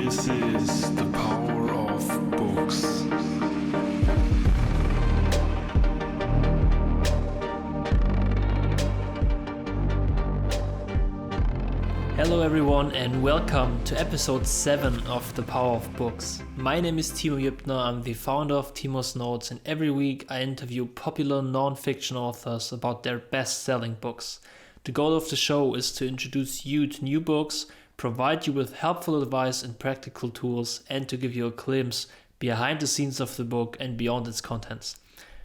This is the power of books. Hello everyone and welcome to episode 7 of The Power of Books. My name is Timo Jübner, I'm the founder of Timo's Notes, and every week I interview popular non-fiction authors about their best-selling books. The goal of the show is to introduce you to new books, provide you with helpful advice and practical tools, and to give you a glimpse behind the scenes of the book and beyond its contents.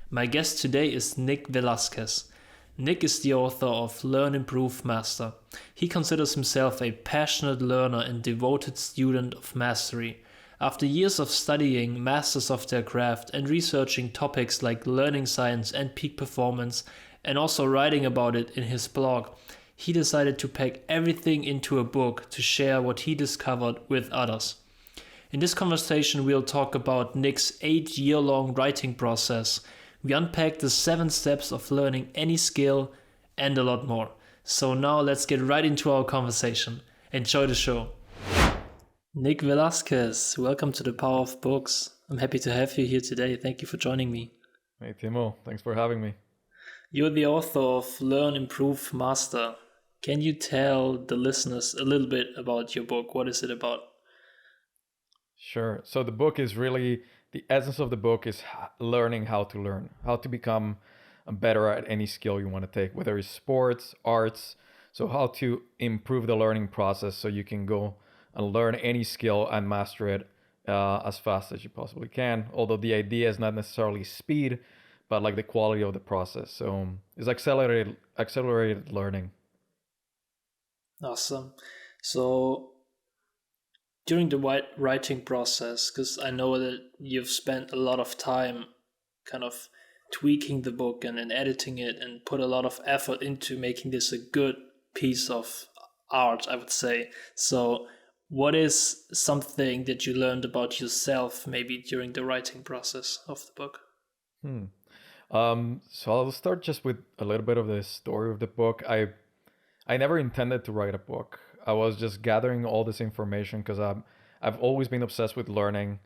My guest today is Nick Velasquez. Nick is the author of Learn, Improve, Master. He considers himself a passionate learner and devoted student of mastery. After years of studying masters of their craft and researching topics like learning science and peak performance, and also writing about it in his blog, he decided to pack everything into a book to share what he discovered with others. In this conversation, we'll talk about Nick's 8-year-long writing process. We unpack the 7 steps of learning any skill and a lot more. So now let's get right into our conversation. Enjoy the show. Nick Velasquez, welcome to the Power of Books. I'm happy to have you here today. Thank you for joining me. Hey Timo, thanks for having me. You're the author of Learn, Improve, Master. Can you tell the listeners a little bit about your book? What is it about? Sure. So the book is really, the essence of the book is learning how to learn, how to become better at any skill you want to take, whether it's sports, arts. So how to improve the learning process so you can go and learn any skill and master it as fast as you possibly can. Although the idea is not necessarily speed, but like the quality of the process. So it's accelerated learning. Awesome. So during the writing process, because I know that you've spent a lot of time kind of tweaking the book and editing it and put a lot of effort into making this a good piece of art, I would say. So what is something that you learned about yourself maybe during the writing process of the book? So I'll start just with a little bit of the story of the book. I never intended to write a book. I was just gathering all this information because I've always been obsessed with learning,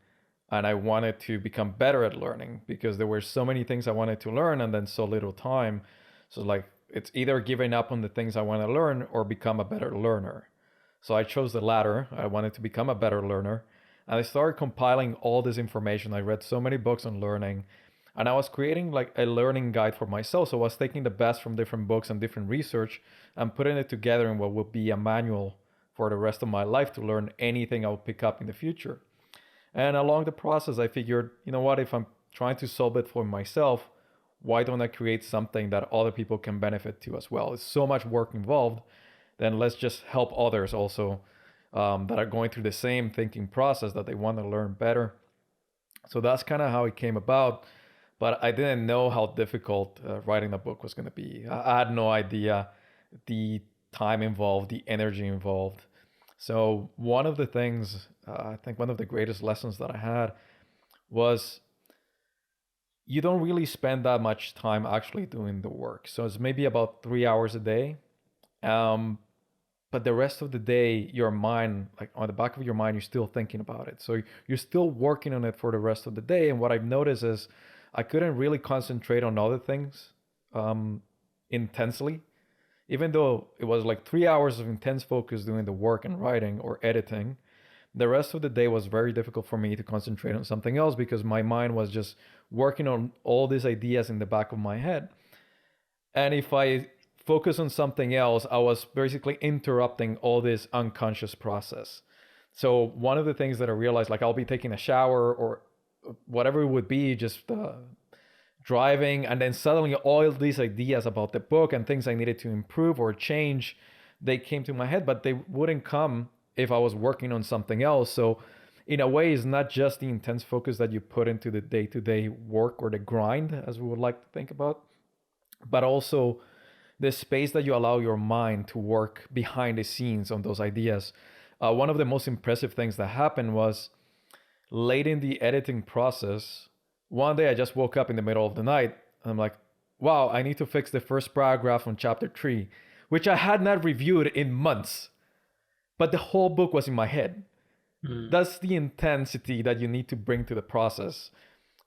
and I wanted to become better at learning because there were so many things I wanted to learn and then so little time. So like it's either giving up on the things I want to learn or become a better learner. So I chose the latter. I wanted to become a better learner, and I started compiling all this information. I read so many books on learning, and I was creating like a learning guide for myself. So I was taking the best from different books and different research and putting it together in what would be a manual for the rest of my life to learn anything I would pick up in the future. And along the process, I figured, you know what, if I'm trying to solve it for myself, why don't I create something that other people can benefit to as well? It's so much work involved. Then let's just help others also that are going through the same thinking process, that they want to learn better. So that's kind of how it came about. But I didn't know how difficult writing a book was going to be. I had no idea the time involved, the energy involved. So one of the things, I think one of the greatest lessons that I had was you don't really spend that much time actually doing the work. So it's maybe about 3 hours a day. But the rest of the day, your mind, like on the back of your mind, you're still thinking about it. So you're still working on it for the rest of the day. And what I've noticed is I couldn't really concentrate on other things intensely. Even though it was like 3 hours of intense focus doing the work and writing or editing, the rest of the day was very difficult for me to concentrate on something else because my mind was just working on all these ideas in the back of my head. And if I focus on something else, I was basically interrupting all this unconscious process. So one of the things that I realized, like I'll be taking a shower or whatever it would be, just driving, and then suddenly all these ideas about the book and things I needed to improve or change, they came to my head, but they wouldn't come if I was working on something else. So in a way, it's not just the intense focus that you put into the day-to-day work or the grind, as we would like to think about, but also the space that you allow your mind to work behind the scenes on those ideas. One of the most impressive things that happened was late in the editing process, one day I just woke up in the middle of the night and I'm like, wow, I need to fix the first paragraph on chapter 3, which I had not reviewed in months. But the whole book was in my head. That's the intensity that you need to bring to the process.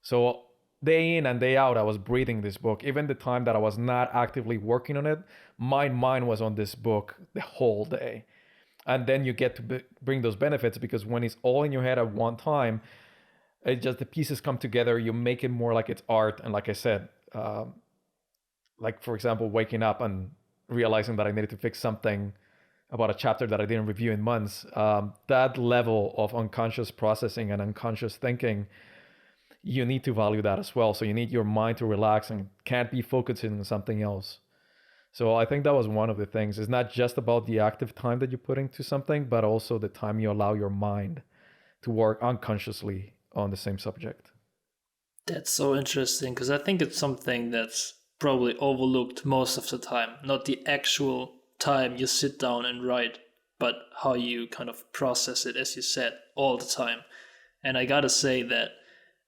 So day in and day out, I was breathing this book. Even the time that I was not actively working on it, my mind was on this book the whole day. And then you get to bring those benefits, because when it's all in your head at one time, it just, the pieces come together. You make it more like it's art. And like I said, like for example, waking up and realizing that I needed to fix something about a chapter that I didn't review in months, that level of unconscious processing and unconscious thinking, you need to value that as well. So you need your mind to relax and can't be focusing on something else. So I think that was one of the things. It's not just about the active time that you put into something, but also the time you allow your mind to work unconsciously on the same subject. That's so interesting, because I think it's something that's probably overlooked most of the time. Not the actual time you sit down and write, but how you kind of process it, as you said, all the time. And I gotta say that,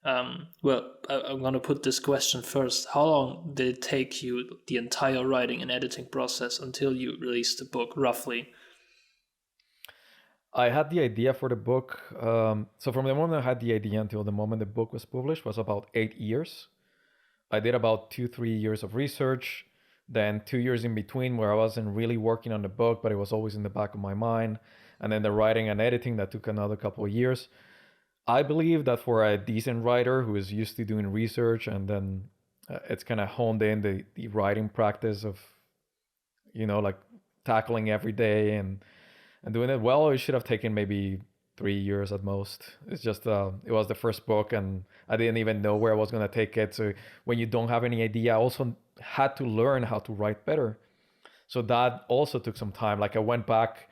I'm gonna put this question first. How long did it take you, the entire writing and editing process, until you released the book, roughly? I had the idea for the book. So from the moment I had the idea until the moment the book was published was about 8 years. I did about 2-3 years of research, then 2 years in between where I wasn't really working on the book, but it was always in the back of my mind. And then the writing and editing that took another couple of years. I believe that for a decent writer who is used to doing research, and then it's kind of honed in the writing practice of, like tackling every day and doing it well, it should have taken maybe 3 years at most. It's just, it was the first book and I didn't even know where I was going to take it. So when you don't have any idea, I also had to learn how to write better. So that also took some time. Like I went back,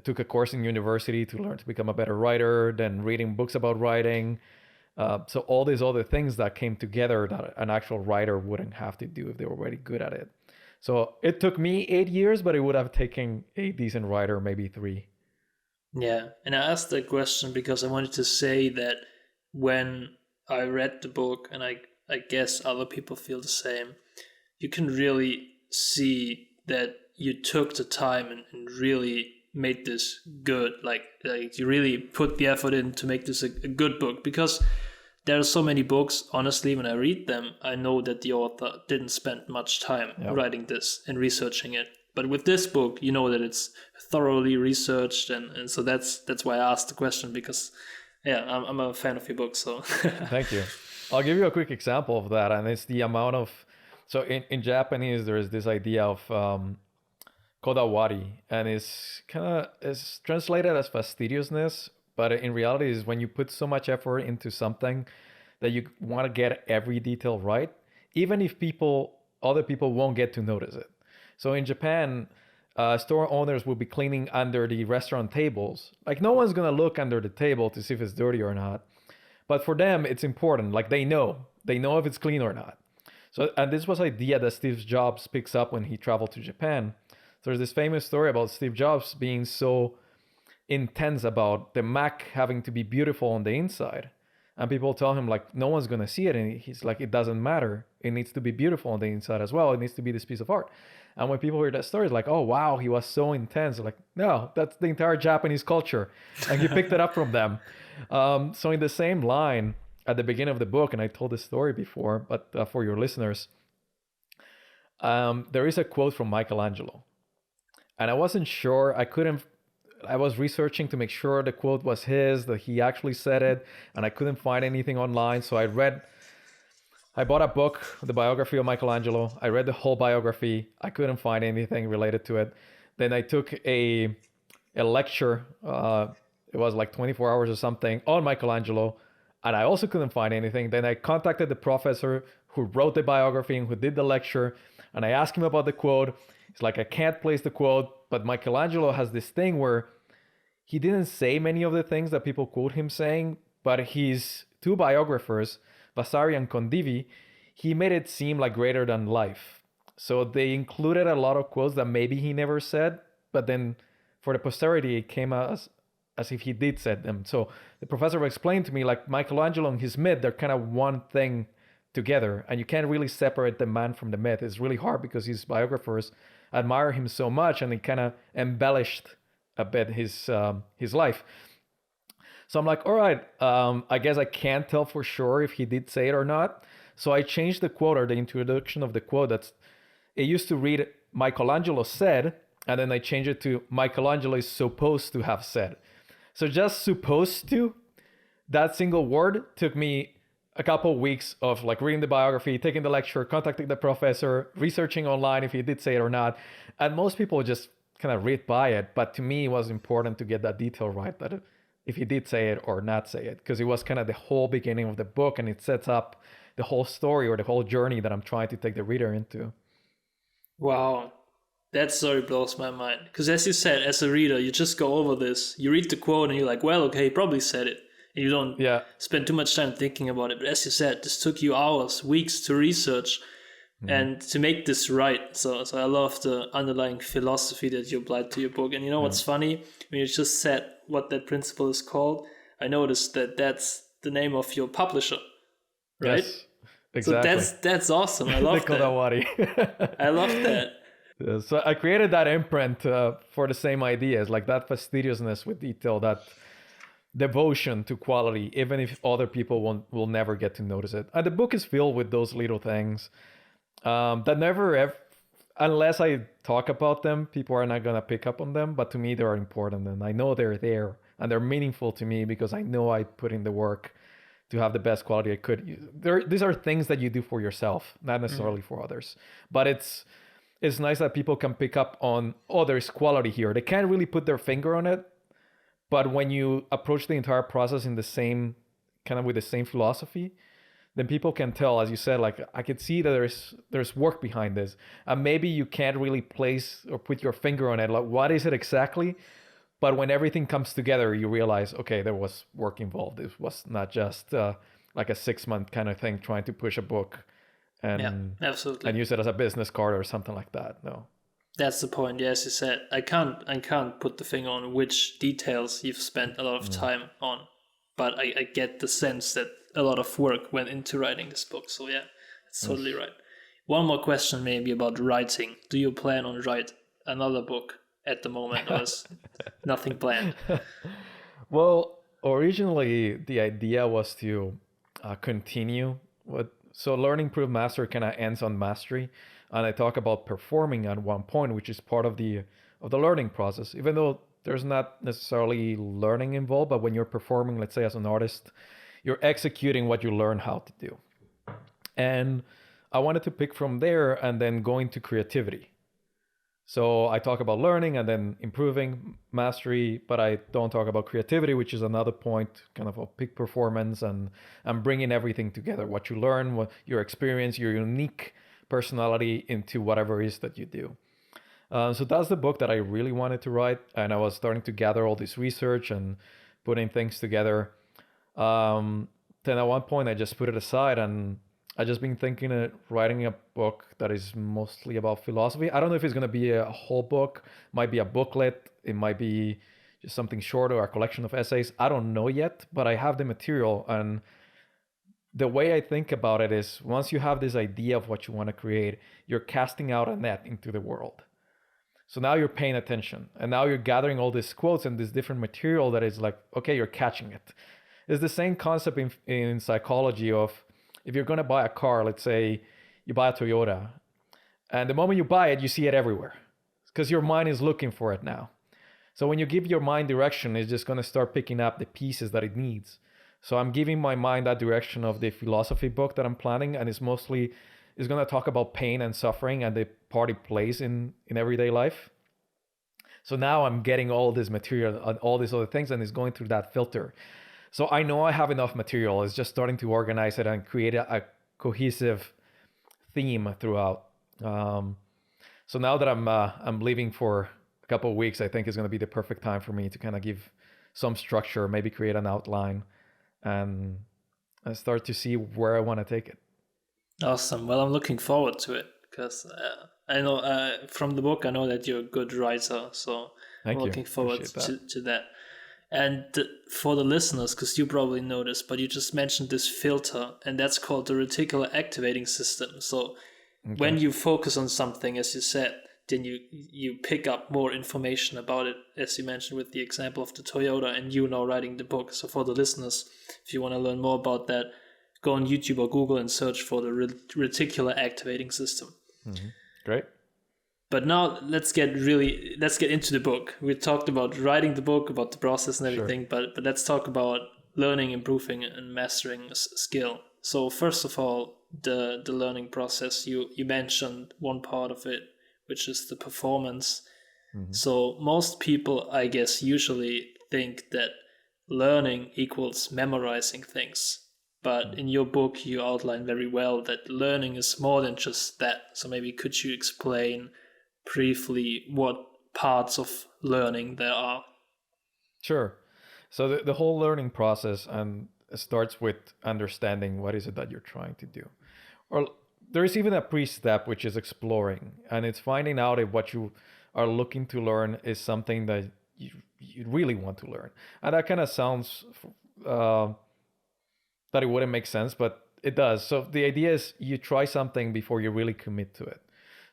took a course in university to learn to become a better writer, then reading books about writing. So all these other things that came together that an actual writer wouldn't have to do if they were already good at it. So it took me 8 years, but it would have taken a decent writer maybe 3. Yeah, and I asked that question because I wanted to say that when I read the book, and I guess other people feel the same, you can really see that you took the time and really made this good. Like you really put the effort in to make this a good book, because there are so many books, honestly, when I read them, I know that the author didn't spend much time writing this and researching it. But with this book, you know that it's thoroughly researched, and so that's why I asked the question, because I'm a fan of your book. So Thank you. I'll give you a quick example of that, and it's the amount of, so in Japanese there is this idea of Kodawari, and it's translated as fastidiousness, but in reality is when you put so much effort into something that you want to get every detail right, even if other people won't get to notice it. So in Japan, store owners will be cleaning under the restaurant tables. Like no one's gonna look under the table to see if it's dirty or not. But for them, it's important. Like they know if it's clean or not. So, and this was an idea that Steve Jobs picks up when he traveled to Japan. So there's this famous story about Steve Jobs being so intense about the Mac having to be beautiful on the inside. And people tell him like, no one's gonna see it. And he's like, it doesn't matter. It needs to be beautiful on the inside as well. It needs to be this piece of art. And when people hear that story, it's like, oh, wow, he was so intense. They're like, no, that's the entire Japanese culture. And he picked it up from them. So in the same line, at the beginning of the book, and I told this story before, but for your listeners, there is a quote from Michelangelo. And I wasn't sure, I was researching to make sure the quote was his, that he actually said it, and I couldn't find anything online. So I bought a book, the biography of Michelangelo. I read the whole biography. I couldn't find anything related to it. Then I took a lecture, it was like 24 hours or something, on Michelangelo, and I also couldn't find anything. Then I contacted the professor who wrote the biography and who did the lecture, and I asked him about the quote. It's like, I can't place the quote, but Michelangelo has this thing where he didn't say many of the things that people quote him saying, but his two biographers, Vasari and Condivi, he made it seem like greater than life. So they included a lot of quotes that maybe he never said, but then for the posterity, it came out as if he did said them. So the professor explained to me, like Michelangelo and his myth, they're kind of one thing together, and you can't really separate the man from the myth. It's really hard because his biographers admire him so much, and he kind of embellished a bit his life. So I'm like, all right, I guess I can't tell for sure if he did say it or not. So I changed the quote or the introduction of the quote. It used to read Michelangelo said, and then I changed it to Michelangelo is supposed to have said. So just supposed to, that single word took me a couple of weeks of like reading the biography, taking the lecture, contacting the professor, researching online if he did say it or not. And most people just kind of read by it. But to me, it was important to get that detail right, that if he did say it or not say it, because it was kind of the whole beginning of the book and it sets up the whole story or the whole journey that I'm trying to take the reader into. Wow. That story blows my mind. Because as you said, as a reader, you just go over this. You read the quote and you're like, well, okay, he probably said it. And you don't spend too much time thinking about it. But as you said, this took you hours, weeks to research and to make this right. So I love the underlying philosophy that you applied to your book. And you know what's funny? When you just said what that principle is called, I noticed that that's the name of your publisher, right? Yes, exactly. So that's awesome. I love the Kodawari. I love that. Yeah, so I created that imprint for the same ideas, like that fastidiousness with detail, that devotion to quality, even if other people will never get to notice it. And the book is filled with those little things that never, unless I talk about them, people are not going to pick up on them. But to me, they are important. And I know they're there and they're meaningful to me because I know I put in the work to have the best quality I could. These are things that you do for yourself, not necessarily for others. But it's nice that people can pick up on, oh, there's quality here. They can't really put their finger on it. But when you approach the entire process in the same, kind of with the same philosophy, then people can tell, as you said, like, I could see that there's work behind this. And maybe you can't really place or put your finger on it. Like, what is it exactly? But when everything comes together, you realize, okay, there was work involved. It was not just like a 6-month kind of thing trying to push a book and use it as a business card or something like that. No. That's the point. Yeah, as you said, I can't put the finger on which details you've spent a lot of time on, but I get the sense that a lot of work went into writing this book. So yeah, it's totally right. One more question maybe about writing. Do you plan on write another book at the moment, or is nothing planned? Well, originally the idea was to continue so learning proof master kind of ends on mastery. And I talk about performing at one point, which is part of the learning process, even though there's not necessarily learning involved. But when you're performing, let's say as an artist, you're executing what you learn how to do. And I wanted to pick from there and then go into creativity. So I talk about learning and then improving mastery, but I don't talk about creativity, which is another point, kind of a peak performance and bringing everything together, what you learn, what your experience, your unique personality into whatever it is that you do. So that's the book that I really wanted to write. And I was starting to gather all this research and putting things together. Then at one point I just put it aside and I just been thinking of writing a book that is mostly about philosophy. I don't know if it's going to be a whole book, might be a booklet. It might be just something short or a collection of essays. I don't know yet, but I have the material. And the way I think about it is once you have this idea of what you want to create, you're casting out a net into the world. So now you're paying attention and now you're gathering all these quotes and this different material that is like, okay, you're catching it. It's the same concept in psychology of if you're going to buy a car, let's say you buy a Toyota, and the moment you buy it, you see it everywhere because your mind is looking for it now. So when you give your mind direction, it's just going to start picking up the pieces that it needs. So I'm giving my mind that direction of the philosophy book that I'm planning, and it's going to talk about pain and suffering and the part it plays in everyday life. So now I'm getting all this material and all these other things, and it's going through that filter. So I know I have enough material. It's just starting to organize it and create a cohesive theme throughout. So now that I'm leaving for a couple of weeks, I think it's going to be the perfect time for me to kind of give some structure, maybe create an outline, and start to see where I want to take it. Awesome. Well, I'm looking forward to it because I know from the book, I know that you're a good writer. So I'm looking forward to that. And for the listeners, because you probably noticed, but you just mentioned this filter, and that's called the reticular activating system. So when you focus on something, as you said, then you pick up more information about it, as you mentioned with the example of the Toyota, and you now writing the book. So for the listeners, if you want to learn more about that, go on YouTube or Google and search for the reticular activating system. Great. But now let's get into the book. We talked about writing the book, about the process and everything, but let's talk about learning, improving, and mastering a skill. So first of all, the learning process. You mentioned one part of it, which is the performance. So most people, I guess, usually think that learning equals memorizing things. But in your book, you outline very well that learning is more than just that. So maybe could you explain briefly what parts of learning there are? Sure. So the whole learning process starts with understanding what is it that you're trying to do. Or there is even a pre-step, which is exploring. And it's finding out if what you are looking to learn is something that you really want to learn. And that kind of sounds that it wouldn't make sense, but it does. So the idea is you try something before you really commit to it.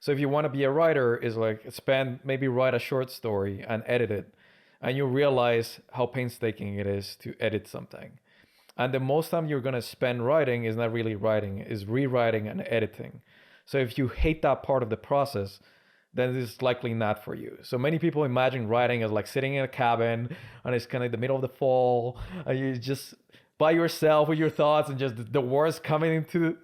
So if you want to be a writer, is like maybe write a short story and edit it. And you realize how painstaking it is to edit something. And the most time you're going to spend writing is not really writing, is rewriting and editing. So if you hate that part of the process, then it's likely not for you. So many people imagine writing as like sitting in a cabin and it's kind of the middle of the fall and you just by yourself with your thoughts and just the words coming into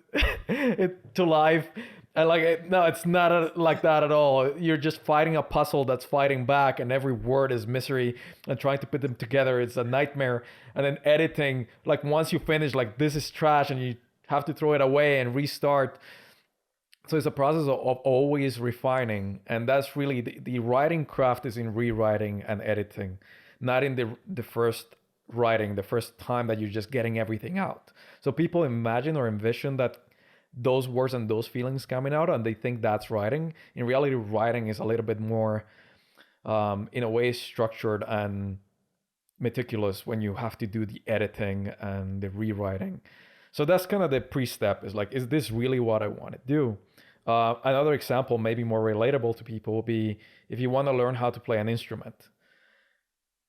to life. And no, it's not like that at all. You're just fighting a puzzle that's fighting back, and every word is misery, and trying to put them together, it's a nightmare. And then editing, like once you finish, like this is trash, and you have to throw it away and restart. So it's a process of always refining, and that's really the writing craft is in rewriting and editing, not in the first writing, the first time that you're just getting everything out. So people imagine or envision that those words and those feelings coming out, and they think that's writing. In reality, writing is a little bit more, in a way, structured and meticulous when you have to do the editing and the rewriting. So that's kind of the pre-step, is like, is this really what I want to do? Another example, maybe more relatable to people, would be if you want to learn how to play an instrument.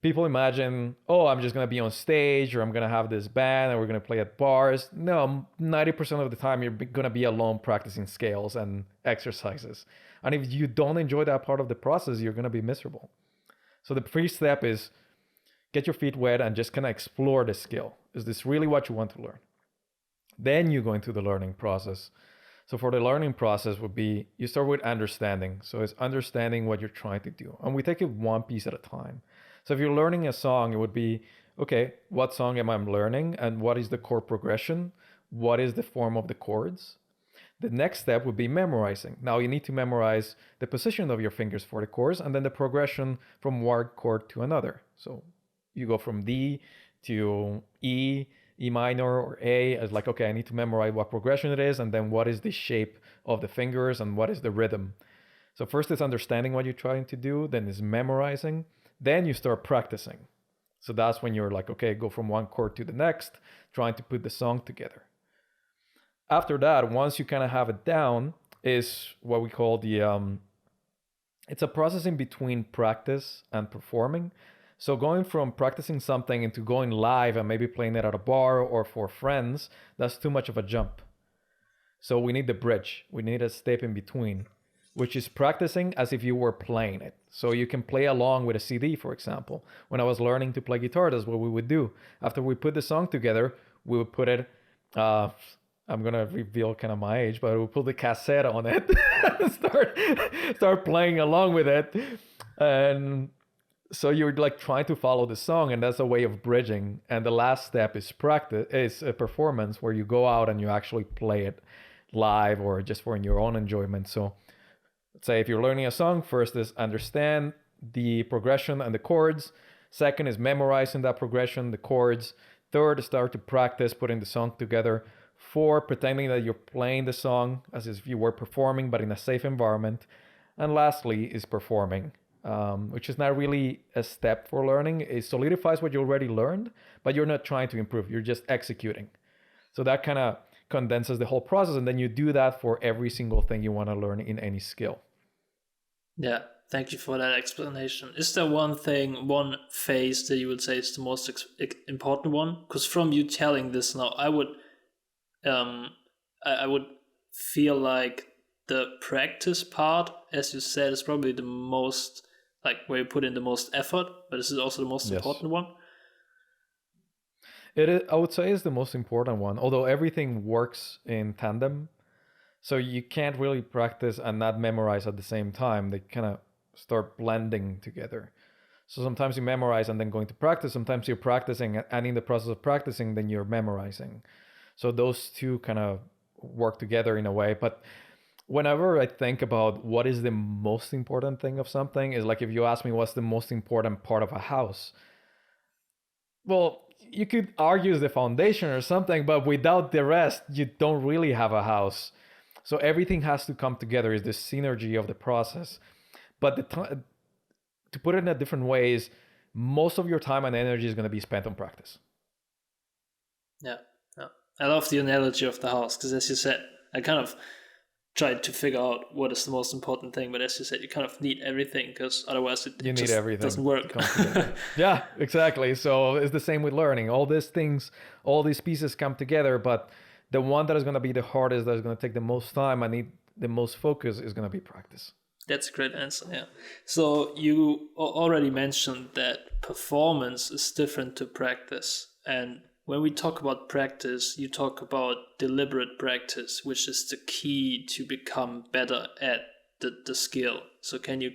People imagine, oh, I'm just going to be on stage, or I'm going to have this band and we're going to play at bars. No, 90% of the time you're going to be alone practicing scales and exercises. And if you don't enjoy that part of the process, you're going to be miserable. So the first step is get your feet wet and just kind of explore the skill. Is this really what you want to learn? Then you go into the learning process. So for the learning process would be, you start with understanding. So it's understanding what you're trying to do. And we take it one piece at a time. So if you're learning a song, it would be, okay, what song am I learning? And what is the chord progression? What is the form of the chords? The next step would be memorizing. Now you need to memorize the position of your fingers for the chords and then the progression from one chord to another. So you go from D to E, E minor or A. It's like, okay, I need to memorize what progression it is, and then what is the shape of the fingers and what is the rhythm. So first is understanding what you're trying to do, then is memorizing. Then you start practicing. So that's when you're like, okay, go from one chord to the next, trying to put the song together. After that, once you kind of have it down, is what we call it's a process in between practice and performing. So going from practicing something into going live and maybe playing it at a bar or for friends, that's too much of a jump. So we need the bridge. We need a step in between, which is practicing as if you were playing it. So you can play along with a CD, for example. When I was learning to play guitar, that's what we would do. After we put the song together, we would put it, I'm going to reveal kind of my age, but we'll put the cassette on it and start playing along with it. And so you're like trying to follow the song, and that's a way of bridging. And the last step is practice, is a performance where you go out and you actually play it live or just for your own enjoyment. So let's say if you're learning a song, first is understand the progression and the chords. Second is memorizing that progression, the chords. Third is start to practice putting the song together. Four, pretending that you're playing the song as if you were performing, but in a safe environment. And lastly is performing, which is not really a step for learning. It solidifies what you already learned, but you're not trying to improve. You're just executing. So that kind of condenses the whole process, and then you do that for every single thing you want to learn in any skill. Yeah, thank you for that explanation. Is there one phase that you would say is the most important one? Because from you telling this now, um, I would feel like the practice part, as you said, is probably the most, like, where you put in the most effort, but this is also the most Yes. important one. It is, I would say, is the most important one, although everything works in tandem. So you can't really practice and not memorize at the same time. They kind of start blending together. So sometimes you memorize and then going to practice. Sometimes you're practicing and in the process of practicing, then you're memorizing. So those two kind of work together in a way. But whenever I think about what is the most important thing of something, is like if you ask me what's the most important part of a house, well, you could argue it's the foundation or something, but without the rest, you don't really have a house. So everything has to come together. Is the synergy of the process. But to put it in a different way is most of your time and energy is going to be spent on practice. Yeah, yeah. I love the analogy of the house because, as you said, I kind of tried to figure out what is the most important thing, but as you said, you kind of need everything because otherwise it You need just everything doesn't to work. come together. Yeah, exactly. So it's the same with learning. All these things, all these pieces come together, but the one that is going to be the hardest, that is going to take the most time and need the most focus, is going to be practice. That's a great answer. Yeah. So you already mentioned that performance is different to practice. And when we talk about practice, you talk about deliberate practice, which is the key to become better at the skill. So can you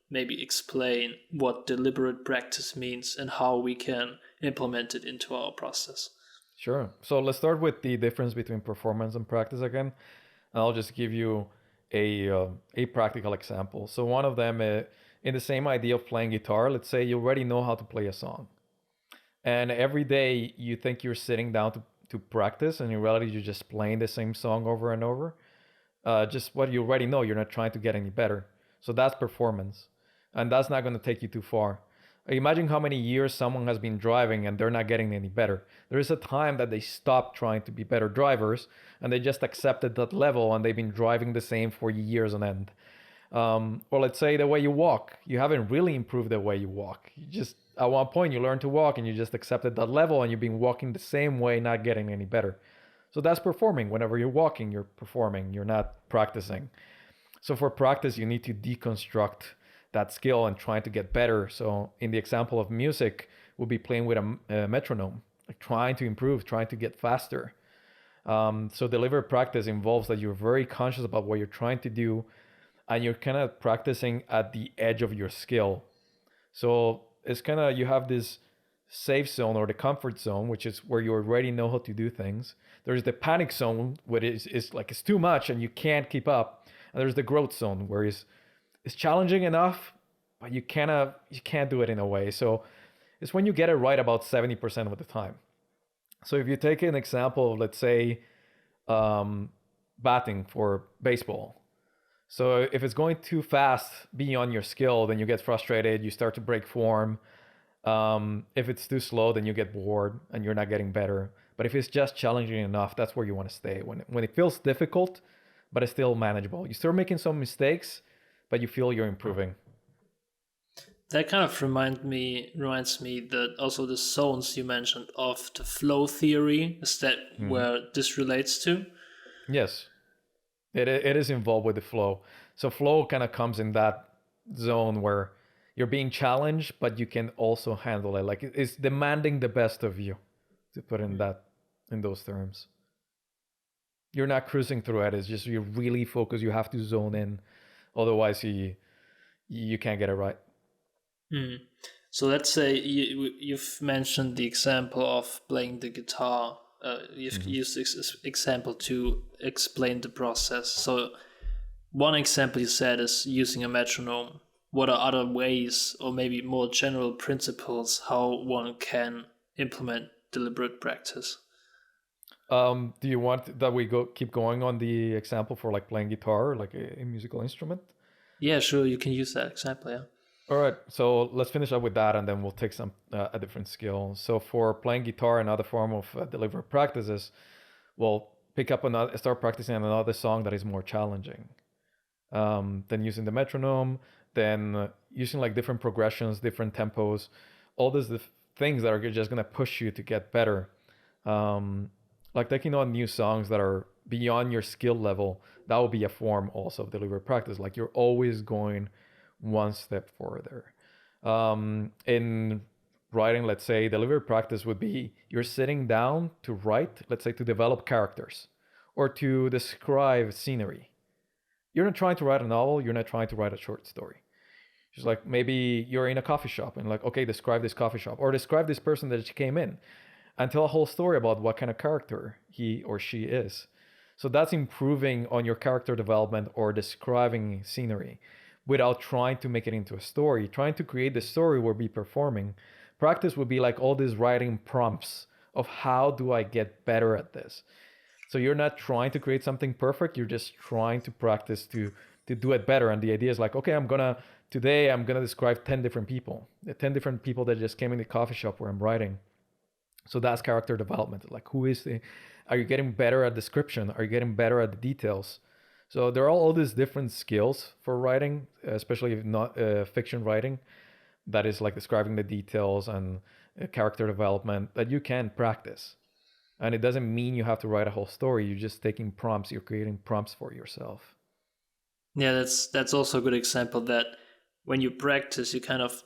maybe explain what deliberate practice means and how we can implement it into our process? Sure. So let's start with the difference between performance and practice again. And I'll just give you a practical example. So one of them, in the same idea of playing guitar, let's say you already know how to play a song, and every day you think you're sitting down to practice, and in reality you're just playing the same song over and over. Just what you already know. You're not trying to get any better. So that's performance, and that's not going to take you too far. Imagine how many years someone has been driving and they're not getting any better. There is a time that they stopped trying to be better drivers and they just accepted that level and they've been driving the same for years on end. Or let's say the way you walk, you haven't really improved the way you walk. You just, at one point, you learned to walk and you just accepted that level and you've been walking the same way, not getting any better. So that's performing. Whenever you're walking, you're performing, you're not practicing. So for practice, you need to deconstruct that skill and trying to get better. So in the example of music, we'll be playing with a metronome, like trying to improve, trying to get faster. So deliberate practice involves that you're very conscious about what you're trying to do and you're kind of practicing at the edge of your skill. So it's kind of, you have this safe zone or the comfort zone, which is where you already know how to do things. There's the panic zone, where it's like it's too much and you can't keep up. And there's the growth zone, where it's challenging enough, but you can't do it in a way. So it's when you get it right about 70% of the time. So if you take an example, let's say batting for baseball. So if it's going too fast beyond your skill, then you get frustrated, you start to break form. If it's too slow, then you get bored and you're not getting better. But if it's just challenging enough, that's where you want to stay. When it feels difficult, but it's still manageable. You start making some mistakes, but you feel you're improving. That kind of reminds me that also the zones you mentioned of the flow theory, is that where this relates to? Yes, it is involved with the flow. So flow kind of comes in that zone where you're being challenged, but you can also handle it. Like it's demanding the best of you, to put in those terms. You're not cruising through it. It's just you're really focused. You have to zone in, otherwise you can't get it right. Mm. So let's say you've mentioned the example of playing the guitar. You've used this example to explain the process. So one example you said is using a metronome. What are other ways, or maybe more general principles, how one can implement deliberate practice? Do you want that we keep going on the example for like playing guitar, like a musical instrument? Yeah, sure. You can use that example. Yeah. All right, so let's finish up with that, and then we'll take some a different skill. So for playing guitar and other form of deliberate practices, we'll pick up another, start practicing another song that is more challenging. then using the metronome, then using like different progressions, different tempos, all these things that are just gonna push you to get better. Like taking on new songs that are beyond your skill level, that will be a form also of deliberate practice. Like you're always going one step further. In writing, let's say deliberate practice would be you're sitting down to write, let's say to develop characters or to describe scenery. You're not trying to write a novel, you're not trying to write a short story. Just like maybe you're in a coffee shop and like, okay, describe this coffee shop or describe this person that came in and tell a whole story about what kind of character he or she is. So that's improving on your character development or describing scenery without trying to make it into a story. Trying to create the story will be performing. Practice would be like all these writing prompts of how do I get better at this. So you're not trying to create something perfect. You're just trying to practice to do it better. And the idea is like, okay, today I'm gonna describe 10 different people, the 10 different people that just came in the coffee shop where I'm writing. So that's character development. Like are you getting better at description? Are you getting better at the details? So there are all these different skills for writing, especially if not fiction writing, that is like describing the details and character development that you can practice. And it doesn't mean you have to write a whole story. You're just taking prompts. You're creating prompts for yourself. Yeah, that's also a good example that when you practice, you kind of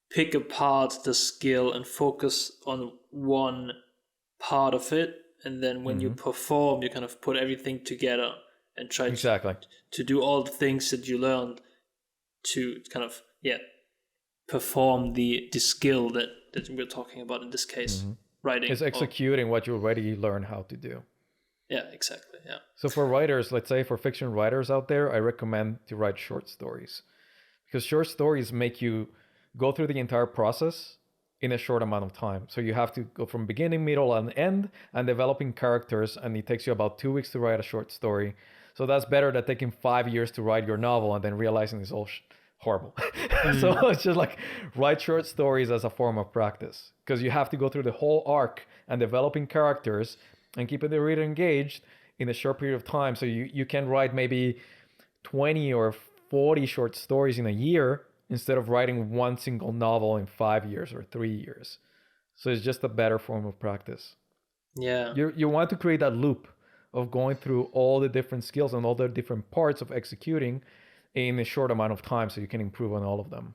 pick apart the skill and focus on one part of it. And then when you perform, you kind of put everything together and try to do all the things that you learned to kind of, perform the skill that we're talking about in this case, writing. It's executing what you already learned how to do. Yeah, exactly. Yeah. So for writers, let's say for fiction writers out there, I recommend to write short stories because short stories make you go through the entire process in a short amount of time. So you have to go from beginning, middle, and end and developing characters. And it takes you about 2 weeks to write a short story. So that's better than taking 5 years to write your novel and then realizing it's all horrible. So it's just like write short stories as a form of practice because you have to go through the whole arc and developing characters and keeping the reader engaged in a short period of time. So you can write maybe 20 or 40 short stories in a year instead of writing one single novel in 5 years or 3 years. So it's just a better form of practice. Yeah. You want to create that loop of going through all the different skills and all the different parts of executing in a short amount of time so you can improve on all of them.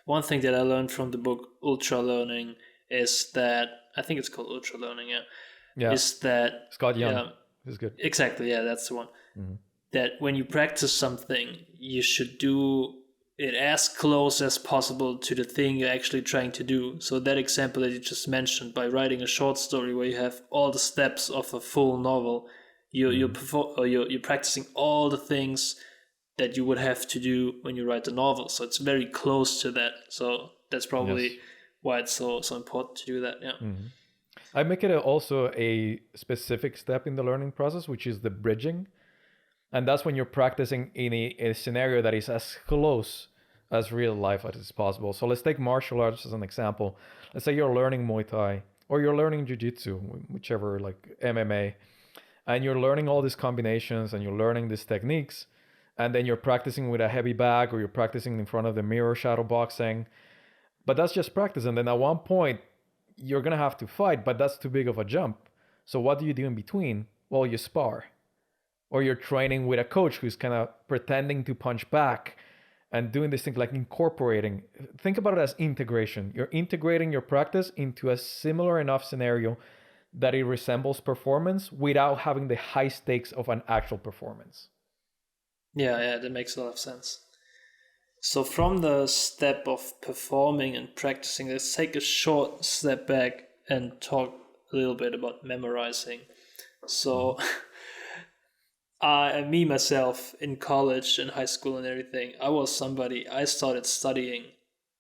One thing that I learned from the book Ultra Learning is that, I think it's called Ultra Learning, is that... Scott Young is good. Exactly, yeah, that's the one. That when you practice something, you should do it as close as possible to the thing you're actually trying to do. So that example that you just mentioned, by writing a short story where you have all the steps of a full novel, you're practicing all the things that you would have to do when you write a novel. So it's very close to that. So that's probably why it's so important to do that. Yeah. I make it also a specific step in the learning process, which is the bridging. And that's when you're practicing in a scenario that is as close as real life as is possible. So let's take martial arts as an example. Let's say you're learning Muay Thai or you're learning Jiu-Jitsu, whichever, like MMA, and you're learning all these combinations and you're learning these techniques. And then you're practicing with a heavy bag or you're practicing in front of the mirror shadow boxing. But that's just practice. And then at one point, you're going to have to fight, but that's too big of a jump. So what do you do in between? Well, you spar. Or you're training with a coach who's kind of pretending to punch back and doing this thing like incorporating. Think about it as integration. You're integrating your practice into a similar enough scenario that it resembles performance without having the high stakes of an actual performance. Yeah, that makes a lot of sense. So from the step of performing and practicing, let's take a short step back and talk a little bit about memorizing. So me, myself, in college and high school and everything, I started studying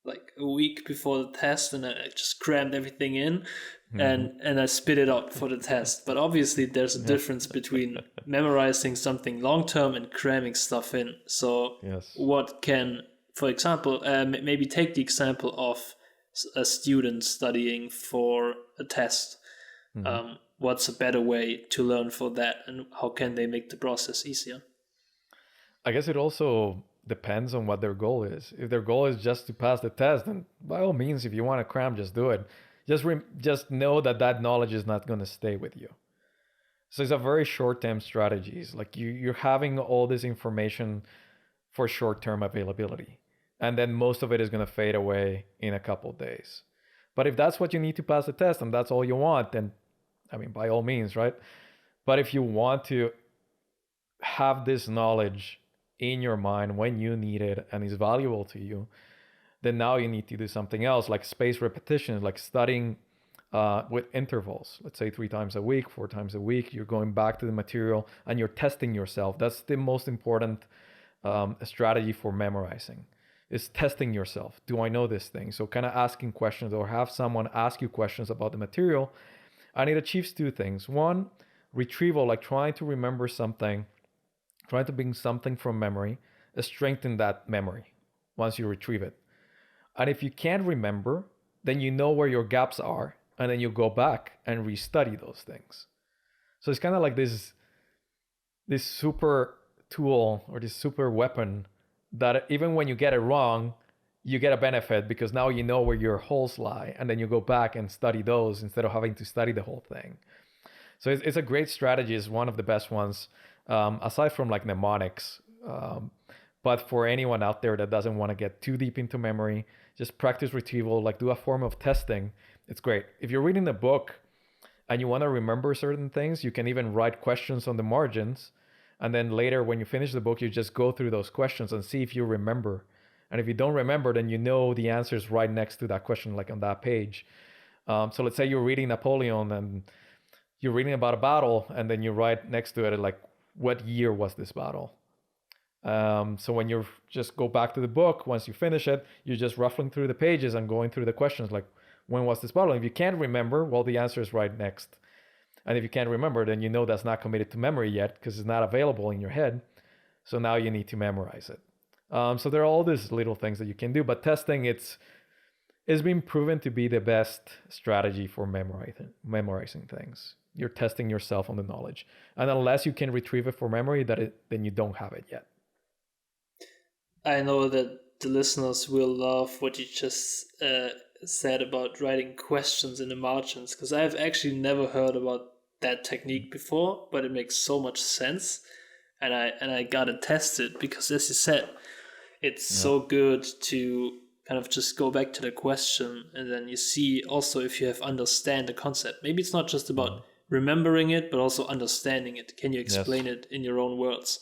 like a week before the test and I just crammed everything in and I spit it out for the test. But obviously there's a difference between memorizing something long-term and cramming stuff in. So what can, for example, maybe take the example of a student studying for a test. What's a better way to learn for that and how can they make the process easier? I guess it also depends on what their goal is. If their goal is just to pass the test, then by all means, if you want to cram, just do it. Just know that that knowledge is not going to stay with you. So it's a very short-term strategies. Like you're having all this information for short-term availability, and then most of it is going to fade away in a couple of days. But if that's what you need to pass the test and that's all you want, then I mean, by all means, right? But if you want to have this knowledge in your mind when you need it and is valuable to you, then now you need to do something else, like spaced repetitions, like studying with intervals. Let's say 3 times a week, 4 times a week. You're going back to the material and you're testing yourself. That's the most important strategy for memorizing, is testing yourself. Do I know this thing? So kind of asking questions, or have someone ask you questions about the material. And it achieves 2 things. One, retrieval, like trying to remember something, trying to bring something from memory, strengthen that memory once you retrieve it. And if you can't remember, then you know where your gaps are, and then you go back and restudy those things. So it's kind of like this super tool, or this super weapon, that even when you get it wrong, you get a benefit, because now you know where your holes lie, and then you go back and study those instead of having to study the whole thing. So it's a great strategy. It's one of the best ones, aside from like mnemonics. But for anyone out there that doesn't want to get too deep into memory, just practice retrieval, like do a form of testing. It's great. If you're reading a book and you want to remember certain things, you can even write questions on the margins. And then later, when you finish the book, you just go through those questions and see if you remember. And if you don't remember, then you know the answers right next to that question, like on that page. So let's say you're reading Napoleon and you're reading about a battle, and then you write next to it, like, what year was this battle? So when you just go back to the book, once you finish it, you're just ruffling through the pages and going through the questions, like, when was this battle? If you can't remember, well, the answer is right next. And if you can't remember, then you know that's not committed to memory yet, because it's not available in your head. So now you need to memorize it. So there are all these little things that you can do, but testing, it's been proven to be the best strategy for memorizing things. You're testing yourself on the knowledge. And unless you can retrieve it from memory, then you don't have it yet. I know that the listeners will love what you just said about writing questions in the margins, because I've actually never heard about that technique before, but it makes so much sense. And I gotta test it, because as you said, it's so good to kind of just go back to the question, and then you see also if you have understand the concept. Maybe it's not just about remembering it, but also understanding it. Can you explain it in your own words?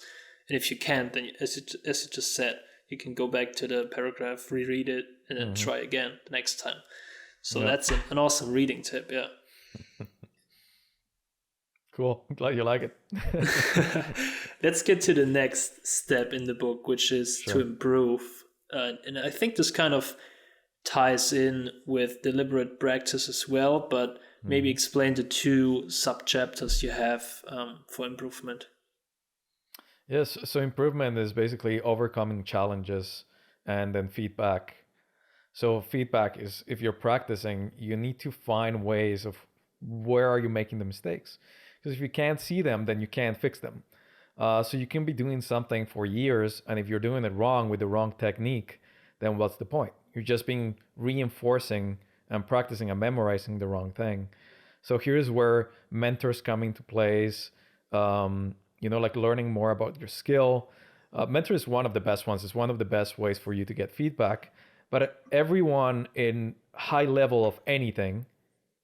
And if you can't, then as you just said, you can go back to the paragraph, reread it, and then try again the next time. So that's an awesome reading tip, yeah. Cool. I'm glad you like it. Let's get to the next step in the book, which is to improve. And I think this kind of ties in with deliberate practice as well, but maybe explain the 2 sub-chapters you have for improvement. Yes, so improvement is basically overcoming challenges, and then feedback. So feedback is, if you're practicing, you need to find ways of where are you making the mistakes. Because if you can't see them, then you can't fix them. So you can be doing something for years, and if you're doing it wrong with the wrong technique, then what's the point? You're just being reinforcing and practicing and memorizing the wrong thing. So here's where mentors come into place. Like learning more about your skill. Mentor is one of the best ones. It's one of the best ways for you to get feedback. But everyone in high level of anything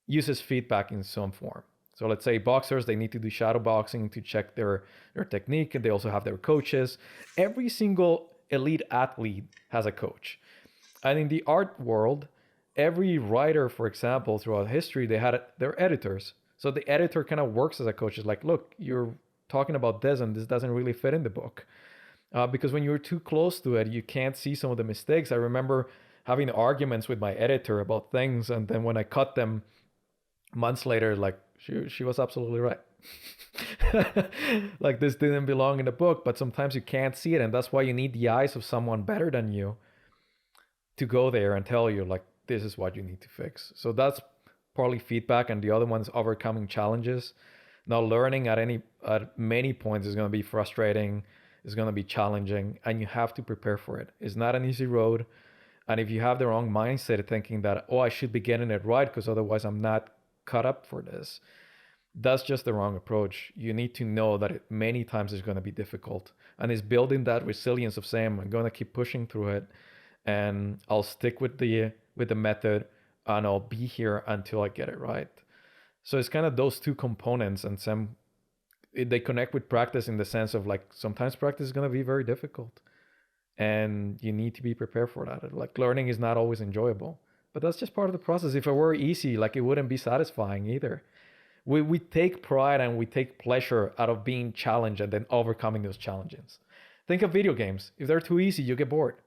uses feedback in some form. So let's say boxers, they need to do shadow boxing to check their technique, and they also have their coaches. Every single elite athlete has a coach. And in the art world, every writer, for example, throughout history, they had their editors. So the editor kind of works as a coach. It's like, look, you're talking about this and this doesn't really fit in the book. Because when you're too close to it, you can't see some of the mistakes. I remember having arguments with my editor about things, and then when I cut them months later, like, she was absolutely right. Like, this didn't belong in the book, but sometimes you can't see it, and that's why you need the eyes of someone better than you to go there and tell you, like, this is what you need to fix. So that's partly feedback, and the other one is overcoming challenges. Now, learning at many points is going to be frustrating, It's going to be challenging, and you have to prepare for it. It's not an easy road. And if you have the wrong mindset thinking that, oh, I should be getting it right because otherwise I'm not cut up for this, that's just the wrong approach. You need to know that many times it's going to be difficult. And it's building that resilience of saying, I'm going to keep pushing through it, and I'll stick with the method, and I'll be here until I get it right. So it's kind of those two components, and they connect with practice in the sense of like sometimes practice is going to be very difficult, and you need to be prepared for that. Like learning is not always enjoyable, but that's just part of the process. If it were easy, like it wouldn't be satisfying either. We take pride and we take pleasure out of being challenged and then overcoming those challenges. Think of video games. If they're too easy, you get bored.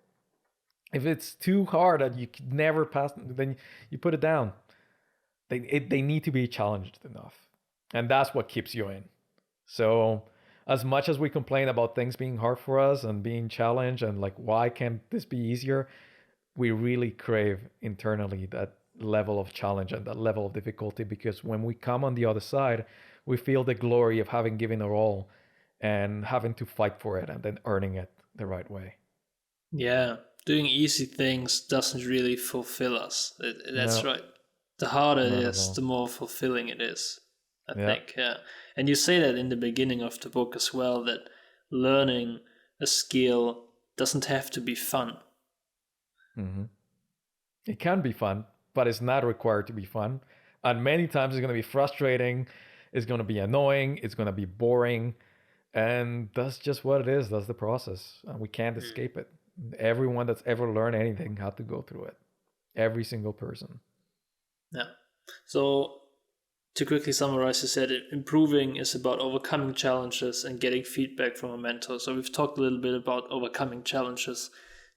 If it's too hard and you can never pass, then you put it down. They need to be challenged enough, and that's what keeps you in. So as much as we complain about things being hard for us and being challenged and like, why can't this be easier? We really crave internally that level of challenge and that level of difficulty, because when we come on the other side, we feel the glory of having given our all and having to fight for it and then earning it the right way. Yeah, doing easy things doesn't really fulfill us. That's right. The harder it is, the more fulfilling it is, I think. Yeah. And you say that in the beginning of the book as well, that learning a skill doesn't have to be fun. Mm-hmm. It can be fun, but it's not required to be fun. And many times it's going to be frustrating. It's going to be annoying. It's going to be boring. And that's just what it is. That's the process. And we can't escape it. Everyone that's ever learned anything had to go through it. Every single person. Yeah. So to quickly summarize, you said improving is about overcoming challenges and getting feedback from a mentor. So we've talked a little bit about overcoming challenges.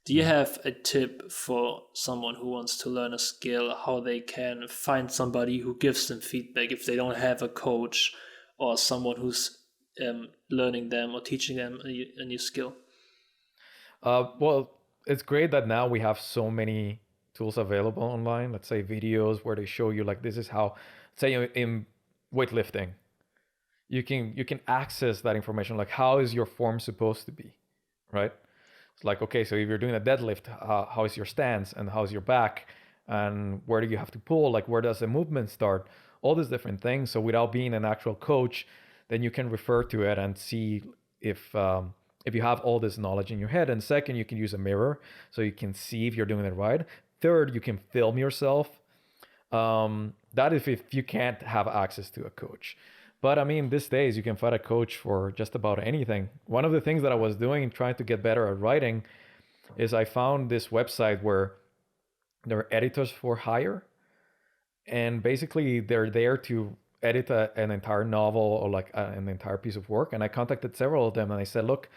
Do you have a tip for someone who wants to learn a skill, how they can find somebody who gives them feedback if they don't have a coach or someone who's learning them or teaching them a new skill? Well, it's great that now we have so many tools available online. Let's say videos where they show you like, this is how, say in weightlifting, you can access that information. Like, how is your form supposed to be, right? It's like, okay, so if you're doing a deadlift, how is your stance and how's your back, and where do you have to pull? Like, where does the movement start? All these different things. So without being an actual coach, then you can refer to it and see if you have all this knowledge in your head. And second, you can use a mirror so you can see if you're doing it right. Third, you can film yourself. That if you can't have access to a coach. But I mean, these days you can find a coach for just about anything. One of the things that I was doing, trying to get better at writing, is I found this website where there are editors for hire. And basically they're there to edit an entire novel or like an entire piece of work. And I contacted several of them and I said, look,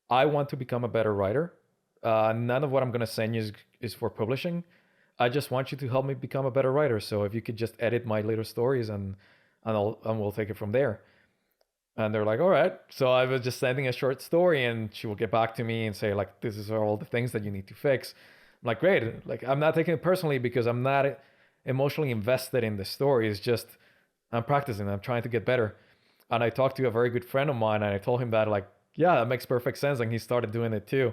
I want to become a better writer. None of what I'm going to send you is for publishing. I just want you to help me become a better writer. So if you could just edit my little stories and we'll take it from there. And they're like, all right. So I was just sending a short story and she will get back to me and say like, this is all the things that you need to fix. I'm like, great. Like, I'm not taking it personally because I'm not emotionally invested in the story. It's just, I'm practicing. I'm trying to get better. And I talked to a very good friend of mine and I told him that like, yeah, that makes perfect sense. And he started doing it too.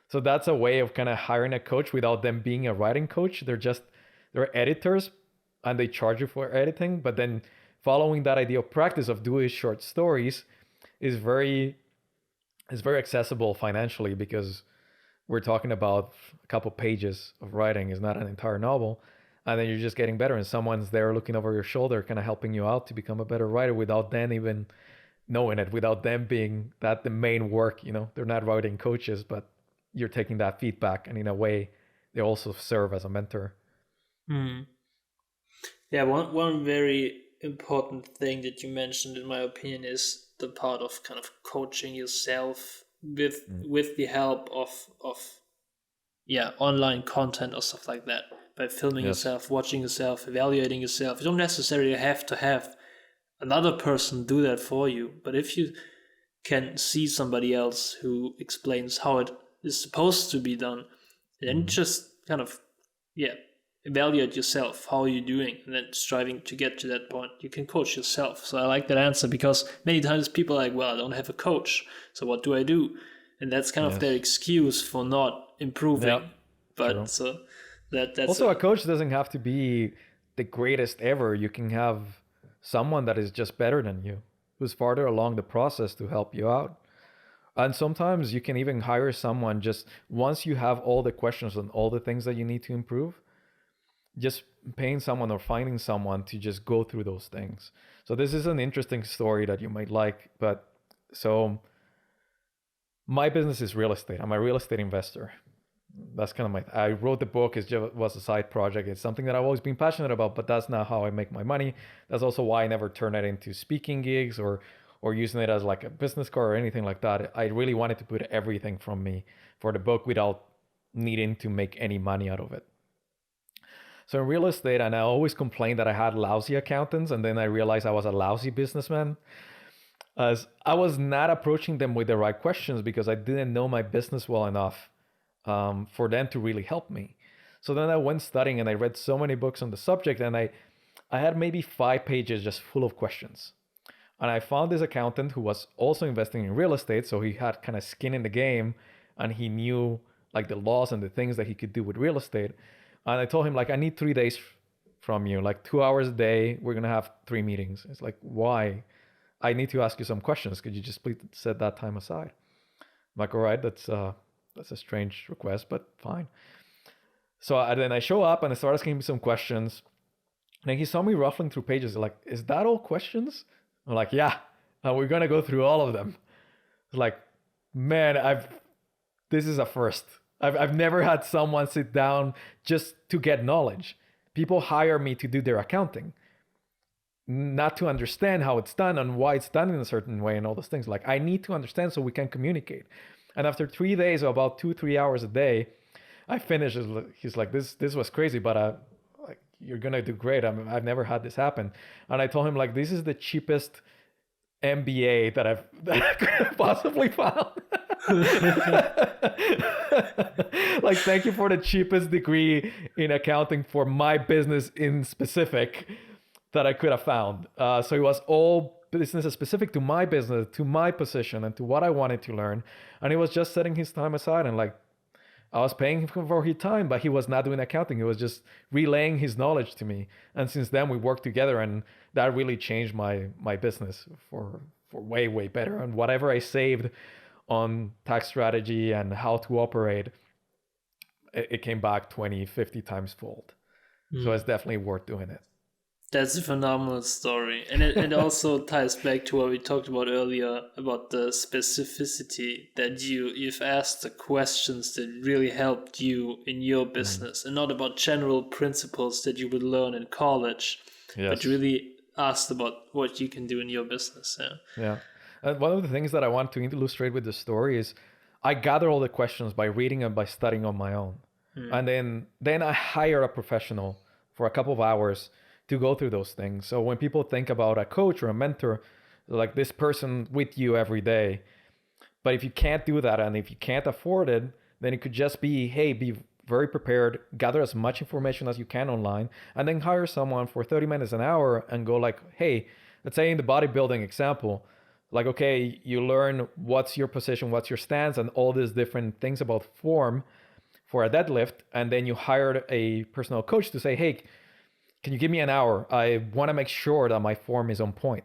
So that's a way of kind of hiring a coach without them being a writing coach. They're editors and they charge you for editing. But then following that idea of practice of doing short stories is very accessible financially, because we're talking about a couple pages of writing. Is not an entire novel. And then you're just getting better and someone's there looking over your shoulder, kind of helping you out to become a better writer without them even knowing it, without them being that the main work, they're not writing coaches, but you're taking that feedback, and in a way they also serve as a mentor. Yeah, one very important thing that you mentioned, in my opinion, is the part of kind of coaching yourself with the help of online content or stuff like that, by filming yourself, watching yourself, evaluating yourself. You don't necessarily have to have another person do that for you, but if you can see somebody else who explains how it is supposed to be done, then just kind of evaluate yourself. How are you doing? And then striving to get to that point. You can coach yourself. So I like that answer, because many times people are like, well, I don't have a coach, so what do I do? And that's kind of their excuse for not improving. Yeah, but true. so that's Also, a coach doesn't have to be the greatest ever. You can have someone that is just better than you, who's farther along the process to help you out. And sometimes you can even hire someone just once you have all the questions and all the things that you need to improve, just paying someone or finding someone to just go through those things. So this is an interesting story that you might like. But so my business is real estate. I'm a real estate investor. That's kind of I wrote the book. It just was a side project. It's something that I've always been passionate about, but that's not how I make my money. That's also why I never turned it into speaking gigs or using it as like a business card or anything like that. I really wanted to put everything from me for the book without needing to make any money out of it. So in real estate, and I always complained that I had lousy accountants, and then I realized I was a lousy businessman, as I was not approaching them with the right questions because I didn't know my business well enough for them to really help me. So then I went studying and I read so many books on the subject, and I had maybe 5 pages just full of questions. And I found this accountant who was also investing in real estate, so he had kind of skin in the game, and he knew like the laws and the things that he could do with real estate. And I told him, like, I need 3 days from you, like 2 hours a day. We're gonna have 3 meetings. It's like, why? I need to ask you some questions. Could you just please set that time aside? I'm like, all right, that's a strange request, but fine. So then I show up and I start asking him some questions. And he saw me ruffling through pages. Like, is that all questions? I'm like, yeah, and we're gonna go through all of them. Like, man, this is a first. I've never had someone sit down just to get knowledge. People hire me to do their accounting, not to understand how it's done and why it's done in a certain way and all those things. Like, I need to understand so we can communicate. And after 3 days, or about 2-3 hours a day, I finished. He's like, this was crazy, but like, you're gonna do great. I've never had this happen. And I told him, like, this is the cheapest MBA that I could have possibly found. Like, thank you for the cheapest degree in accounting for my business in specific that I could have found. So it was all business specific to my business, to my position, and to what I wanted to learn. And he was just setting his time aside, and like, I was paying him for his time, but he was not doing accounting. He was just relaying his knowledge to me. And since then, we worked together, and that really changed my business for way, way better. And whatever I saved on tax strategy and how to operate, it came back 20, 50 times fold. So it's definitely worth doing it. That's a phenomenal story. And it also ties back to what we talked about earlier about the specificity that you've asked the questions that really helped you in your business, and not about general principles that you would learn in college, but really asked about what you can do in your business. Yeah. And one of the things that I want to illustrate with the story is I gather all the questions by reading and by studying on my own. And then I hire a professional for a couple of hours to go through those things. So when people think about a coach or a mentor, like this person with you every day, but if you can't do that and if you can't afford it, then it could just be, hey, be very prepared, gather as much information as you can online, and then hire someone for 30 minutes, an hour, and go like, hey, let's say in the bodybuilding example, like, okay, you learn what's your position, what's your stance, and all these different things about form for a deadlift, and then you hired a personal coach to say, hey, can you give me an hour? I want to make sure that my form is on point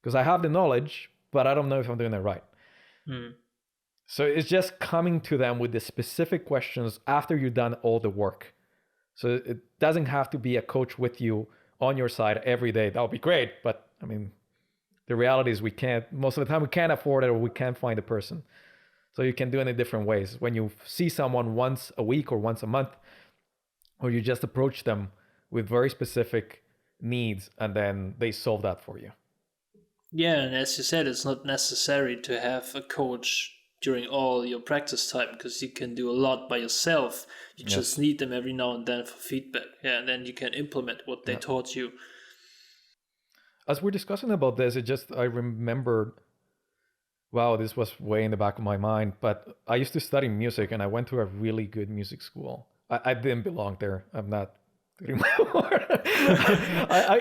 because I have the knowledge, but I don't know if I'm doing it right. So it's just coming to them with the specific questions after you've done all the work. So it doesn't have to be a coach with you on your side every day. That would be great. But I mean, the reality is most of the time we can't afford it or we can't find a person. So you can do it in different ways. When you see someone once a week or once a month, or you just approach them with very specific needs, and then they solve that for you. Yeah, and as you said, it's not necessary to have a coach during all your practice time because you can do a lot by yourself. You just need them every now and then for feedback. Yeah, and then you can implement what they taught you. As we're discussing about this, I remembered, wow, this was way in the back of my mind, but I used to study music and I went to a really good music school. I didn't belong there. I'm not putting my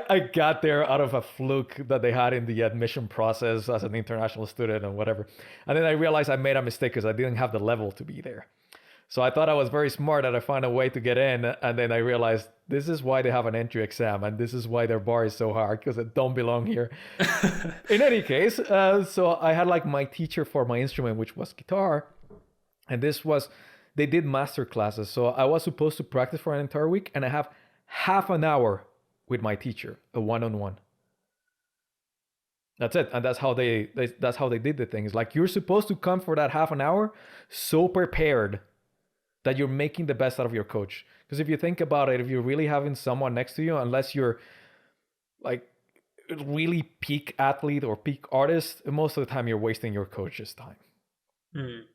I got there out of a fluke that they had in the admission process as an international student and whatever. And then I realized I made a mistake because I didn't have the level to be there. So I thought I was very smart that I found a way to get in. And then I realized this is why they have an entry exam. And this is why their bar is so hard, because I don't belong here. In any case, so I had like my teacher for my instrument, which was guitar. And they did master classes. So I was supposed to practice for an entire week. And I have half an hour with my teacher, a one-on-one. That's it. And that's how they did the things. Like, you're supposed to come for that half an hour so prepared that you're making the best out of your coach. Because if you think about it, if you're really having someone next to you, unless you're like really peak athlete or peak artist, most of the time you're wasting your coach's time. Mm.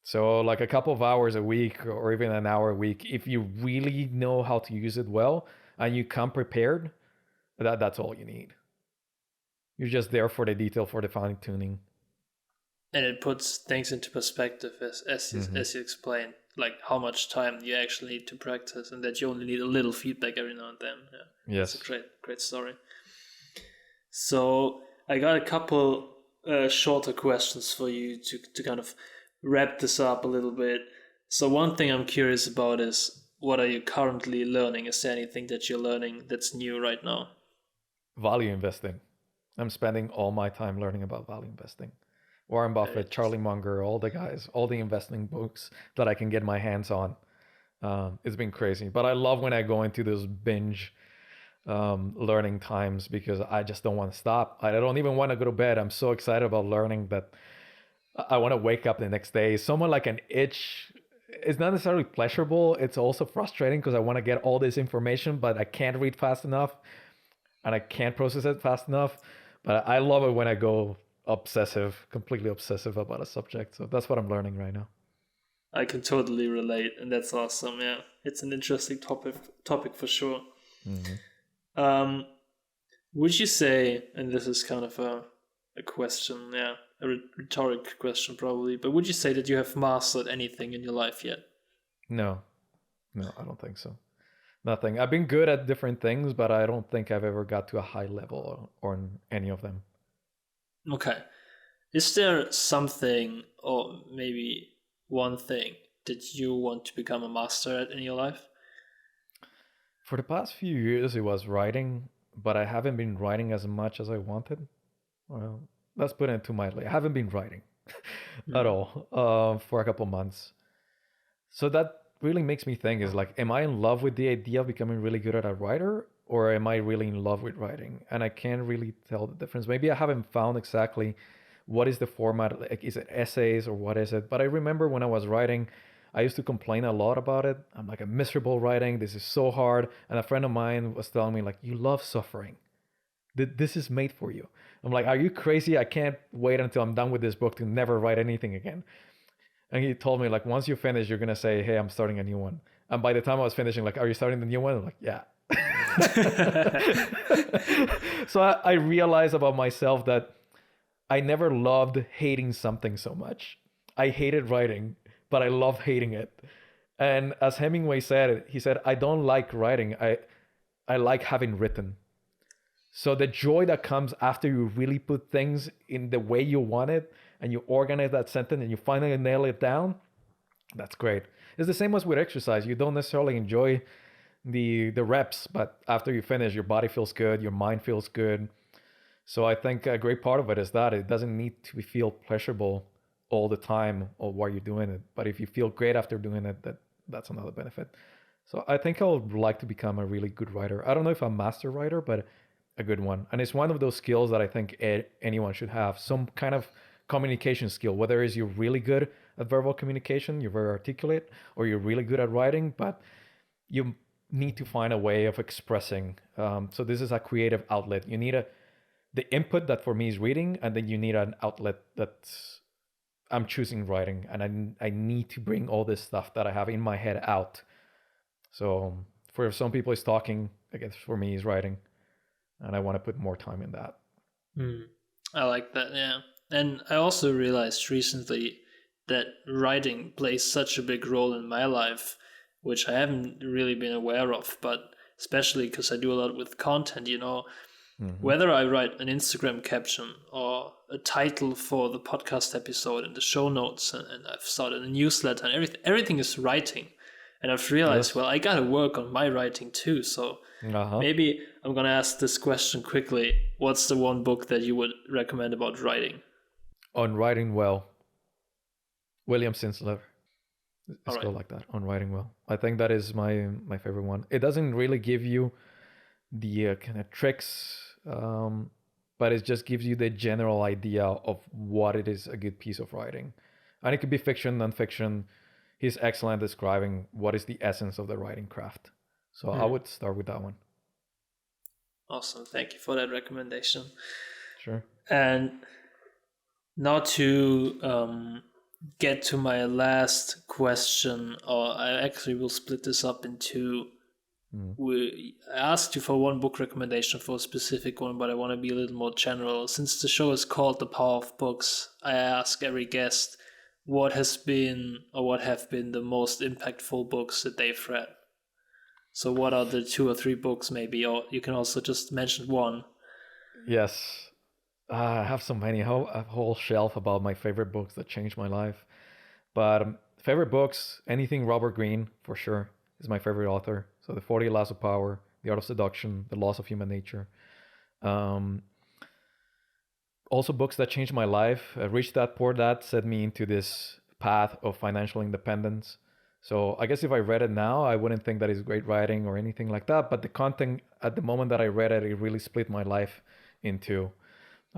So like a couple of hours a week or even an hour a week, if you really know how to use it well and you come prepared, that's all you need. You're just there for the detail, for the fine tuning. And it puts things into perspective as you explained, like how much time you actually need to practice and that you only need a little feedback every now and then. Yeah. Yes. It's a great story. So I got a couple shorter questions for you to kind of wrap this up a little bit. So one thing I'm curious about is, what are you currently learning? Is there anything that you're learning that's new right now? Value investing. I'm spending all my time learning about value investing. Warren Buffett, Charlie Munger, all the guys, all the investing books that I can get my hands on. It's been crazy. But I love when I go into those binge learning times, because I just don't want to stop. I don't even want to go to bed. I'm so excited about learning that I want to wake up the next day. Somewhat like an itch. It's not necessarily pleasurable. It's also frustrating because I want to get all this information, but I can't read fast enough and I can't process it fast enough. But I love it when I go completely obsessive about a subject. So that's what I'm learning right now. I can totally relate, and that's awesome. Yeah, it's an interesting topic for sure. Mm-hmm. Would you say, and this is kind of a question, a rhetoric question probably, but would you say that you have mastered anything in your life yet? No, I don't think so. Nothing. I've been good at different things, but I don't think I've ever got to a high level or in any of them. Okay. Is there something, or maybe one thing, that you want to become a master at in your life? For the past few years, it was writing, but I haven't been writing as much as I wanted. Well, let's put it too mildly. I haven't been writing at all for a couple months. So that really makes me think, is like, am I in love with the idea of becoming really good at a writer, or am I really in love with writing? And I can't really tell the difference. Maybe I haven't found exactly what is the format. Like, is it essays or what is it? But I remember when I was writing, I used to complain a lot about it. I'm like, I'm miserable writing. This is so hard. And a friend of mine was telling me, like, you love suffering. This is made for you. I'm like, are you crazy? I can't wait until I'm done with this book to never write anything again. And he told me, like, once you finish, you're going to say, hey, I'm starting a new one. And by the time I was finishing, like, are you starting the new one? I'm like, yeah. So I realized about myself that I never loved hating something so much. I hated writing, but I love hating it. And as Hemingway said, he said, I don't like writing. I like having written. So the joy that comes after you really put things in the way you want it and you organize that sentence and you finally nail it down, that's great. It's the same as with exercise. You don't necessarily enjoy the reps, but after you finish, your body feels good, your mind feels good. So I think a great part of it is that it doesn't need to feel pleasurable all the time or while you're doing it. But if you feel great after doing it, that's another benefit. So I think I would like to become a really good writer. I don't know if I'm a master writer, but a good one. And it's one of those skills that I think anyone should have, some kind of communication skill, whether it's you're really good at verbal communication, you're very articulate, or you're really good at writing, but you need to find a way of expressing. So this is a creative outlet. You need the input that for me is reading, and then you need an outlet that's, I'm choosing writing, and I need to bring all this stuff that I have in my head out. So for some people it's talking, I guess for me is writing, and I want to put more time in that. I like that, yeah. And I also realized recently that writing plays such a big role in my life, which I haven't really been aware of, but especially because I do a lot with content, whether I write an Instagram caption or a title for the podcast episode and the show notes, and I've started a newsletter, and everything is writing. And I've realized, well, I got to work on my writing too. So maybe I'm going to ask this question quickly. What's the one book that you would recommend about writing? On Writing Well. William Sinsler. It's called like that, On Writing Well. I think that is my favorite one. It doesn't really give you the kind of tricks, but it just gives you the general idea of what it is a good piece of writing. And it could be fiction, nonfiction. He's excellent describing what is the essence of the writing craft. So I would start with that one. Awesome. Thank you for that recommendation. Sure. And now to get to my last question, or I actually will split this up in two. I asked you for one book recommendation for a specific one, but I want to be a little more general. Since the show is called The Power of Books, I ask every guest what have been the most impactful books that they've read. So what are the 2 or 3 books maybe, or you can also just mention one. Yes. I have so many, a whole shelf about my favorite books that changed my life. But favorite books, anything Robert Greene, for sure, is my favorite author. So The 40 Laws of Power, The Art of Seduction, The Laws of Human Nature. Also books that changed my life. Rich Dad, Poor Dad set me into this path of financial independence. So I guess if I read it now, I wouldn't think that it's great writing or anything like that. But the content at the moment that I read it, it really split my life in two.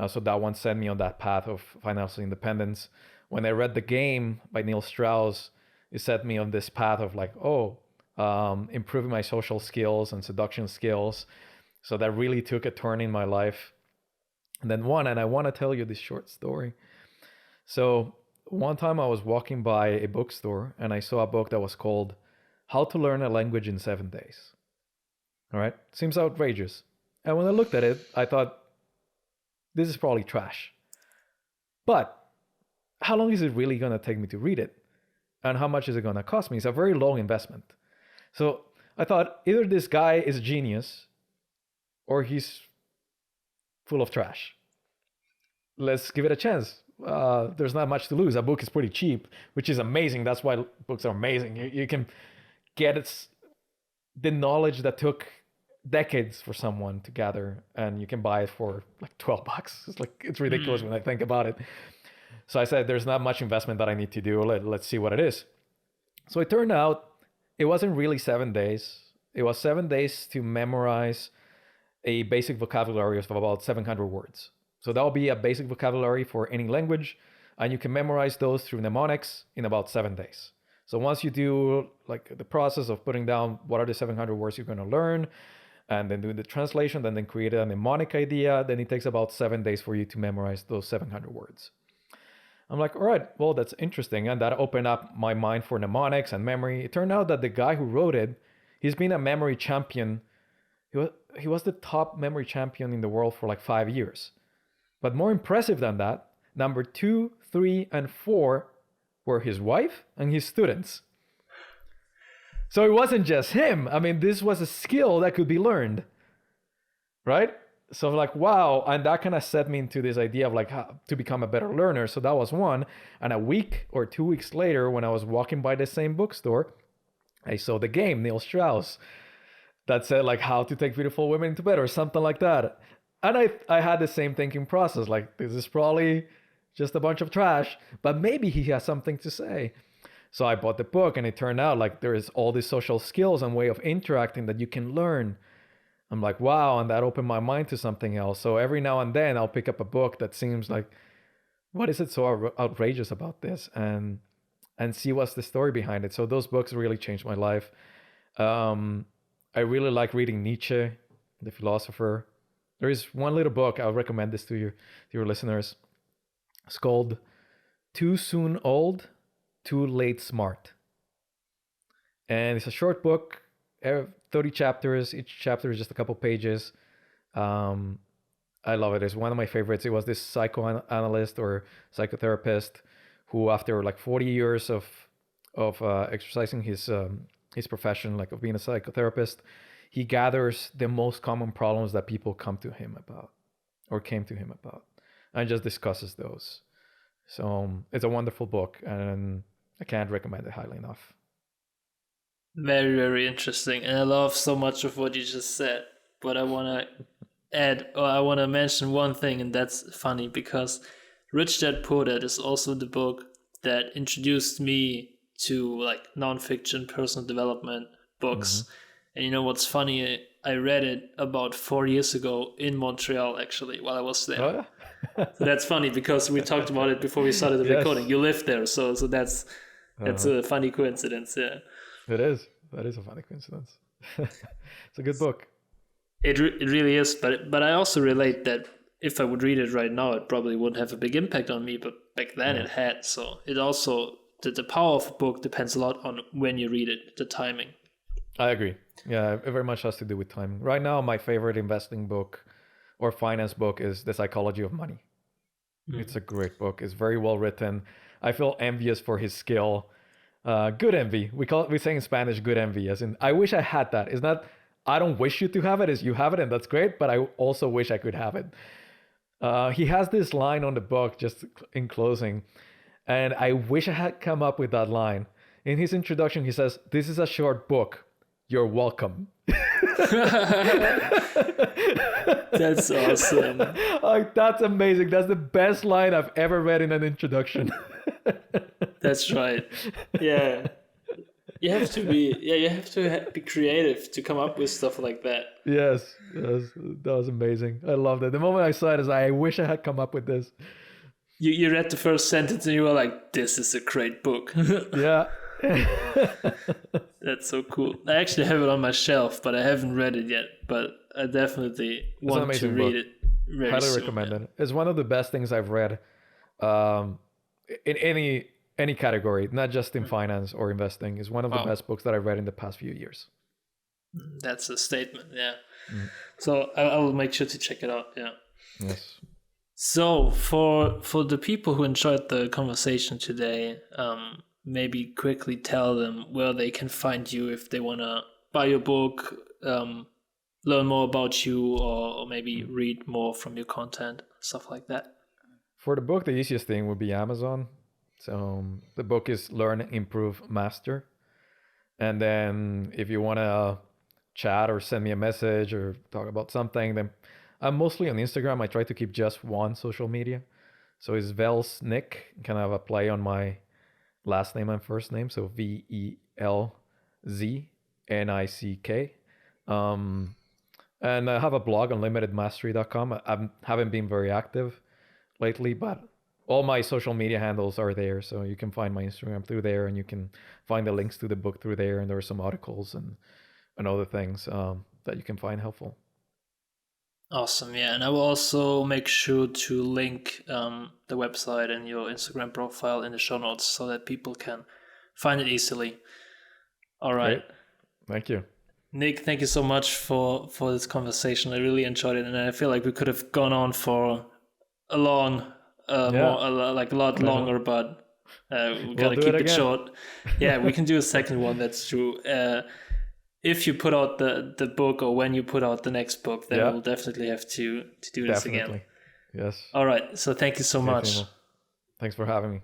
So that one set me on that path of financial independence. When I read The Game by Neil Strauss, it set me on this path of like, improving my social skills and seduction skills. So that really took a turn in my life. And then I want to tell you this short story. So one time I was walking by a bookstore and I saw a book that was called How to Learn a Language in 7 Days. All right. Seems outrageous. And when I looked at it, I thought, this is probably trash. But how long is it really going to take me to read it? And how much is it going to cost me? It's a very low investment. So I thought either this guy is a genius or he's full of trash. Let's give it a chance. There's not much to lose. A book is pretty cheap, which is amazing. That's why books are amazing. You can get the knowledge that took decades for someone to gather, and you can buy it for like $12. It's ridiculous when I think about it. So I said, there's not much investment that I need to do. Let's see what it is. So it turned out it wasn't really 7 days. It was 7 days to memorize a basic vocabulary of about 700 words. So that will be a basic vocabulary for any language, and you can memorize those through mnemonics in about 7 days. So once you do like the process of putting down what are the 700 words you're going to learn, and then doing the translation, then create a mnemonic idea, then it takes about 7 days for you to memorize those 700 words. I'm like, all right, well, that's interesting. And that opened up my mind for mnemonics and memory. It turned out that the guy who wrote it, he's been a memory champion. He was the top memory champion in the world for like 5 years. But more impressive than that, number 2, 3, and 4 were his wife and his students. So it wasn't just him. I mean, this was a skill that could be learned, right? So like, wow. And that kind of set me into this idea of like how to become a better learner. So that was one. And a week or 2 weeks later, when I was walking by the same bookstore, I saw The Game, Neil Strauss, that said like how to take beautiful women into bed or something like that. And I had the same thinking process. Like, this is probably just a bunch of trash, but maybe he has something to say. So I bought the book, and it turned out like there is all these social skills and way of interacting that you can learn. I'm like, wow. And that opened my mind to something else. So every now and then I'll pick up a book that seems like, what is it so outrageous about this? And see what's the story behind it. So those books really changed my life. I really like reading Nietzsche, the philosopher. There is one little book, I'll recommend this to your listeners. It's called Too Soon Old, Too Late Smart. And it's a short book, 30 chapters. Each chapter is just a couple pages. I love it. It's one of my favorites. It was this psychoanalyst or psychotherapist who, after like 40 years of exercising his profession, like of being a psychotherapist, he gathers the most common problems that people came to him about, and just discusses those. So it's a wonderful book, and I can't recommend it highly enough. Very, very interesting. And I love so much of what you just said. But I want to mention one thing, and that's funny because Rich Dad Poor Dad is also the book that introduced me to like nonfiction personal development books. And you know what's funny? I read it about 4 years ago in Montreal, actually, while I was there. Oh, yeah. So that's funny because we talked about it before we started the recording. You lived there, so that's a funny coincidence. Yeah, it is. That is a funny coincidence. It's a good book. It really is, but I also relate that if I would read it right now, it probably wouldn't have a big impact on me. But back then it had. So it also the power of a book depends a lot on when you read it, the timing. I agree. Yeah, it very much has to do with timing. Right now, my favorite investing book or finance book is The Psychology of Money. It's a great book. It's very well written. I feel envious for his skill. Good envy. We say in Spanish, good envy, as in I wish I had that. It's not I don't wish you to have it, as you have it, and that's great, but I also wish I could have it. He has this line on the book, just in closing, and I wish I had come up with that line. In his introduction, he says, "This is a short book. You're welcome." That's awesome. Like, that's amazing. That's the best line I've ever read in an introduction. That's right. Yeah. You have to be creative to come up with stuff like that. Yes, that was amazing. I loved it. The moment I saw it, I wish I had come up with this. You read the first sentence and you were like, "This is a great book." Yeah. That's so cool. I actually have it on my shelf, but I haven't read it yet. But I definitely want to read it very Highly soon. recommend it. It's one of the best things I've read in any category, not just in finance or investing. It's one of the best books that I've read in the past few years. That's a statement, yeah. So I will make sure to check it out, yeah. Yes. So for the people who enjoyed the conversation today, maybe quickly tell them where they can find you if they want to buy your book, learn more about you, or maybe read more from your content, stuff like that. For the book, the easiest thing would be Amazon. So the book is Learn, Improve, Master. And then if you want to chat or send me a message or talk about something, then I'm mostly on Instagram. I try to keep just one social media. So it's Vels Nick, kind of a play on my last name and first name. So VELZNICK. And I have a blog on limitedmastery.com. I haven't been very active lately, but all my social media handles are there. So you can find my Instagram through there, and you can find the links to the book through there. And there are some articles and other things that you can find helpful. Awesome, yeah. And I will also make sure to link the website and your Instagram profile in the show notes so that people can find it easily. All right. Great. Thank you. Nick, thank you so much for this conversation. I really enjoyed it, and I feel like we could have gone on for a lot longer, but we gotta keep it short. Yeah, we can do a second one. That's true. If you put out the book, or when you put out the next book, then we'll definitely have to do this again. Yes. All right. So thank you so much. Thanks for having me.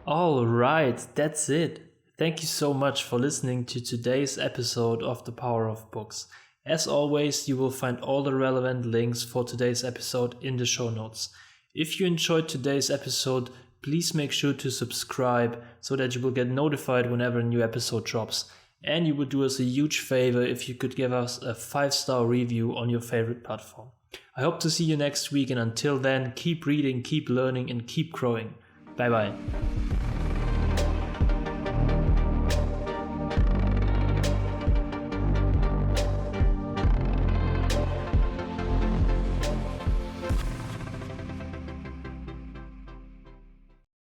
All right, that's it. Thank you so much for listening to today's episode of The Power of Books. As always, you will find all the relevant links for today's episode in the show notes. If you enjoyed today's episode, please make sure to subscribe so that you will get notified whenever a new episode drops. And you would do us a huge favor if you could give us a 5-star review on your favorite platform. I hope to see you next week, and until then, keep reading, keep learning, and keep growing. Bye-bye.